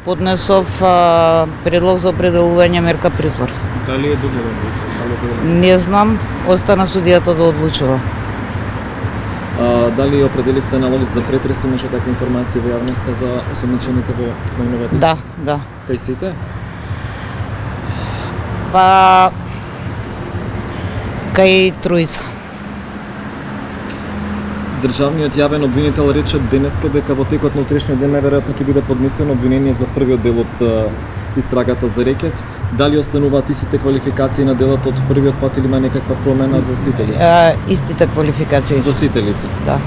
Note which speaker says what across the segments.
Speaker 1: Поднесов предлог за определување мерка притвор.
Speaker 2: Дали е доделен?
Speaker 1: Не знам, остана судијата да одлучува.
Speaker 3: Дали определивте налог за претрес, имаше таква информација во јавноста за осомничените во најновата
Speaker 1: Да, да.
Speaker 3: Кај сите?
Speaker 1: Па кај тројца.
Speaker 3: Државниот јавен обвинител рече денеска дека во текот на утрешниот ден најверојатно ќе биде поднесено обвинение за првиот дел од истрагата за рекет. Дали остануваат истите квалификации на делот од првиот пат или има некаква промена за сите лица?
Speaker 1: Истите квалификации.
Speaker 3: За сите лица.
Speaker 1: Да.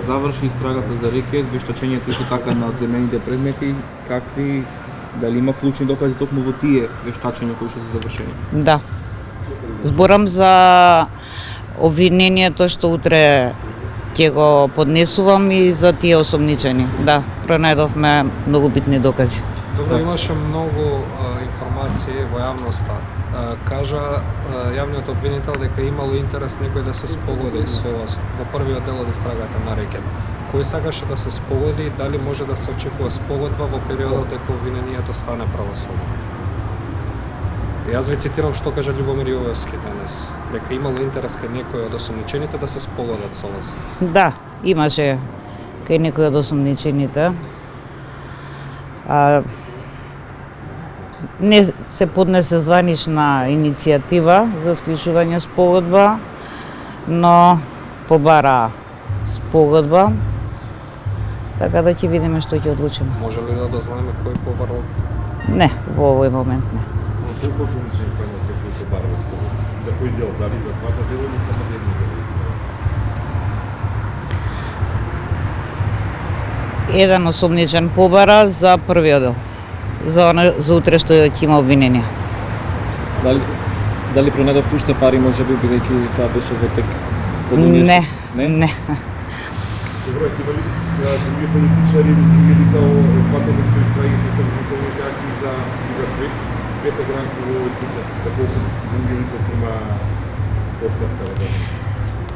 Speaker 2: Заврши истрагата за рекет, вештачењето исто така на одземените предмети, какви, дали има клучни докази токму во тие вештачењето уште се завршени?
Speaker 1: Да. Зборам за обвинението што утре ќе го поднесувам и за тие осомничени. Да, пронајдовме многу битни докази.
Speaker 4: Добро, имаше многу информации во јавноста. Кажа јавниот обвинител дека имало интерес некој да се спогоди со вас во првиот дел од истрагата на рекет. Кој сакаше да се спогоди и дали може да се очекува спогодба во периодот дека обвинението стане правосудно? Јас ви цитирам што кажа Љубомир Јовевски денес, дека имало интерес кај некој од осомничените да се спогодат со вас.
Speaker 1: Да, имаше кај некој од осомничените. Не се поднесе званична иницијатива за склучување спогодба, но побара спогодба, така да ќе видиме што ќе одлучиме.
Speaker 4: Може ли да дознаеме кој побарал?
Speaker 1: Не, во овој момент не.
Speaker 5: Колку осомничени станувате кои се барат спогодба? За кој дел? Дали за двата дела или само едно дело?
Speaker 1: Еден осомничен побара за првиот дел. За утре што ќе има обвинение.
Speaker 3: Дали пронајдовте уште пари, можеби бидејќи тоа беше во тек?
Speaker 1: Не, не.
Speaker 5: Добро, има ли други политичари или други лица опатени со истрагите со обвинителните акти за двете гранки во овој случај? За колку други лица има постапка?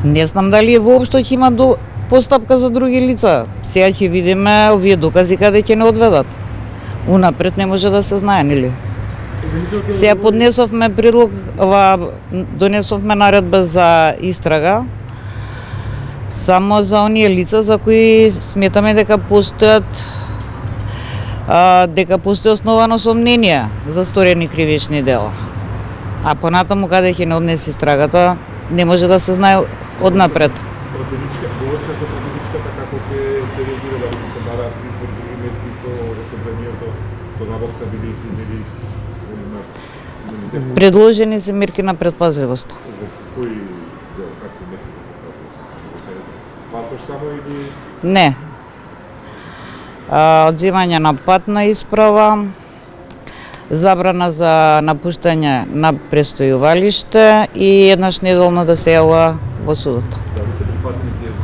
Speaker 1: Не знам дали воопшто ќе има постапка за други лица. Сега ќе видиме овие докази каде ќе не одведат. Унапред не може да се знае, нели? Сега поднесовме предлог, донесовме наредба за истрага само за оние лица за кои сметаме дека постои основано сомнение за сторени кривични дела. А понатаму каде ќе не однесе истрагата, не може да се знае однапред.
Speaker 5: Доволствен со противичката како ќе се реагира, дали ќе се бараат други мерки со собранието, со набавка билети или
Speaker 1: Предложени се мерки на предпазливост.
Speaker 5: во кој дел, какви мерки за предпазливост? Пасош само или
Speaker 1: Не. Одземање на патна исправа, забрана за напуштање на престојувалиште и еднаш неделно да се јавува во судот.
Speaker 5: дали се прифатени тие за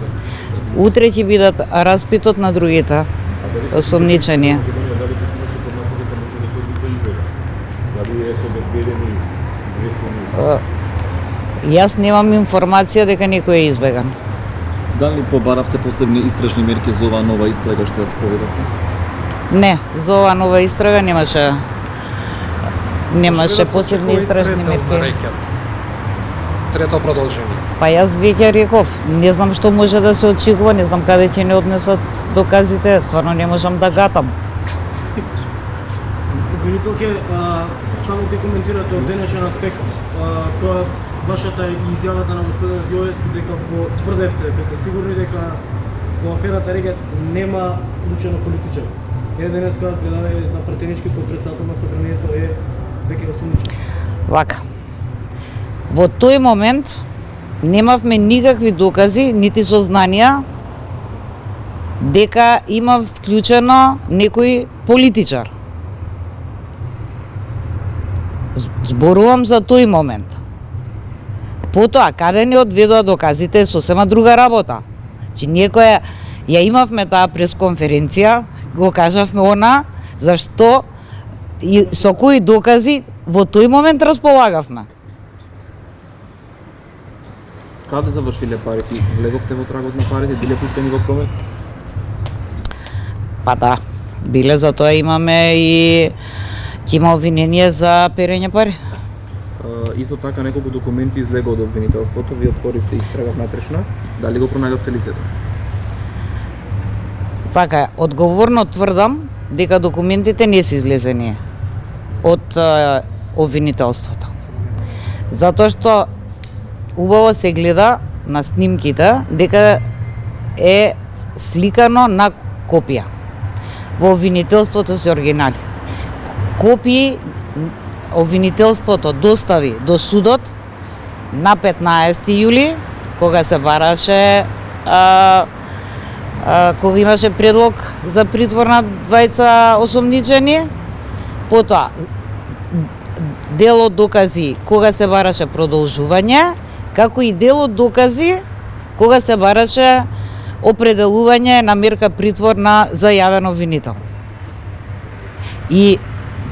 Speaker 1: Утре ќе бидат распитот на другите осомничени.
Speaker 5: Дали имаше информација дека може некој да избега? Дали е со обезбедени известни?
Speaker 1: Јас немам информација дека некој е избеган.
Speaker 3: Дали побаравте посебни истражни мерки за оваа нова истрага што ја споведавте?
Speaker 1: Не, за оваа нова истрага немаше посебни истражни мерки.
Speaker 4: Трето продолжение.
Speaker 1: Па јас веќе реков, не знам што може да се очекува, не знам каде ќе не однесат доказите, стварно не можам да гатам.
Speaker 6: Обвинителке, само ти коментирате од денешен аспект, тоа вашата изјавата на господин Јовевски дека тврдевте, дека сте сигурни дека во аферата Рекет нема вклучено политичар. Денеска гледаде на пратенички под председател на собранието е веќе осомничен.
Speaker 1: Вака. Во тој момент немавме никакви докази, нити сознанија дека има вклучено некој политичар. Зборувам за тој момент. Потоа, каде не одведоа доказите, е сосема друга работа. Че некоја, ја имавме таа пресконференција, го кажавме она, зашто и со кои докази во тој момент располагавме.
Speaker 2: Каде завршиле парите? Влеговте во трагот на парите, биле пуштени во промет?
Speaker 1: Па да, Биле, затоа имаме и ќе има обвинение за перење пари.
Speaker 2: Исто така неколку документи излега од обвинителството, ви отворивте истрага внатрешна, дали го пронајдовте лицето?
Speaker 1: Така, одговорно тврдам дека документите не се излезени од обвинителството. Затоа што убаво се гледа на снимките дека е сликано на копија. Во обвинителството се оригинали. Копии обвинителството достави до судот на 15 јули, кога се бараше кога имаше предлог за притвор на двајца осомничени, потоа дел од докази кога се бараше продолжување, како и дел од докази кога се бараше определување на мерка притвор на зајавен обвинител. И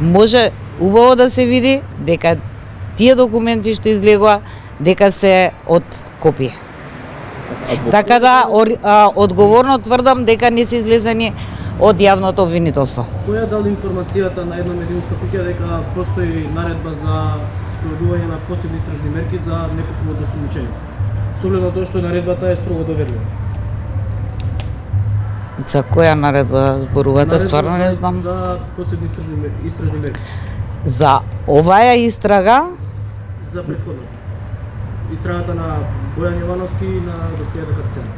Speaker 1: може убаво да се види дека тие документи што излегоа дека се од копие. Така да одговорно тврдам дека не се излезени од јавното обвинителство.
Speaker 6: Која дал информацијата на една медиумска куќа дека постои наредба за спроведување на посебни истражни мерки за некакво осомничење? Со оглед на тоа што наредбата е строго доверлива.
Speaker 1: За која наредба зборувате, стварно не знам.
Speaker 6: За посебни истражни мерки.
Speaker 1: За оваа истрага,
Speaker 6: За претходната. Истрагата на Бојан Јовановски и на Русија Капцена.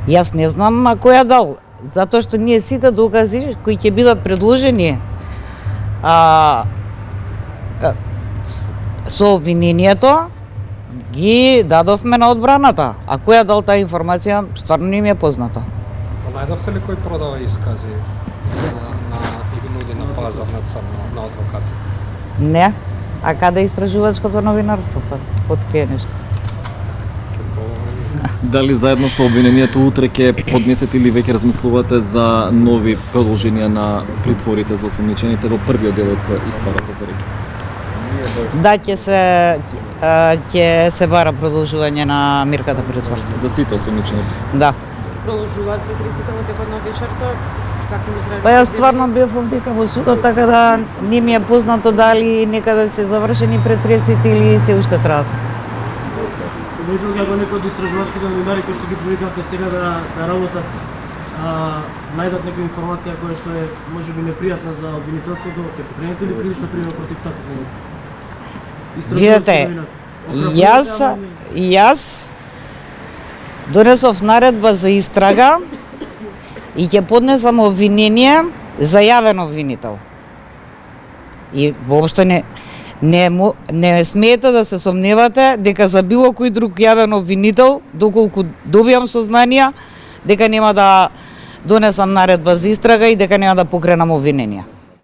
Speaker 1: јас не знам која дал, затоа што ние сите докази кои ќе бидат предложени со обвинението ги дадовме на одбраната. А која дал таа информација, стварно не ми е познато.
Speaker 4: Најдовте ли кој продава искази и ги нуди на пазар на црно на адвокати?
Speaker 1: Не. А каде е истражувачкото новинарство? Под кие нешто?
Speaker 3: Дали заедно со обвинението утре ќе поднесете или веќе размислувате за нови продолженија на притворите за осомничените во првиот дел од истрагата за Реќа?
Speaker 1: Да, ќе се бара продолжување на мерката притвор.
Speaker 3: За сите осомничени.
Speaker 1: Да.
Speaker 7: Продолжуваат претресите во текот на вечерта, какви ми треба?
Speaker 1: Па јас стварно бев овдека во судот, така да не ми е познато дали некаде се завршени претресите или се уште траат.
Speaker 6: Обвинител ако некој од истражувачките новинари кои што ги повикавте сега да работат, најдат некоја информација која што е можеби непријатна за обвинителството, ќе покренете ли кривична пријава против таков новин?
Speaker 1: Видете, јас донесов наредба за истрага и ќе поднесам обвинение за јавен обвинител. И воопшто не смеете да се сомневате дека за било кој друг јавен обвинител, доколку добијам сознанија, дека нема да донесам наредба за истрага и дека нема да покренам обвинение.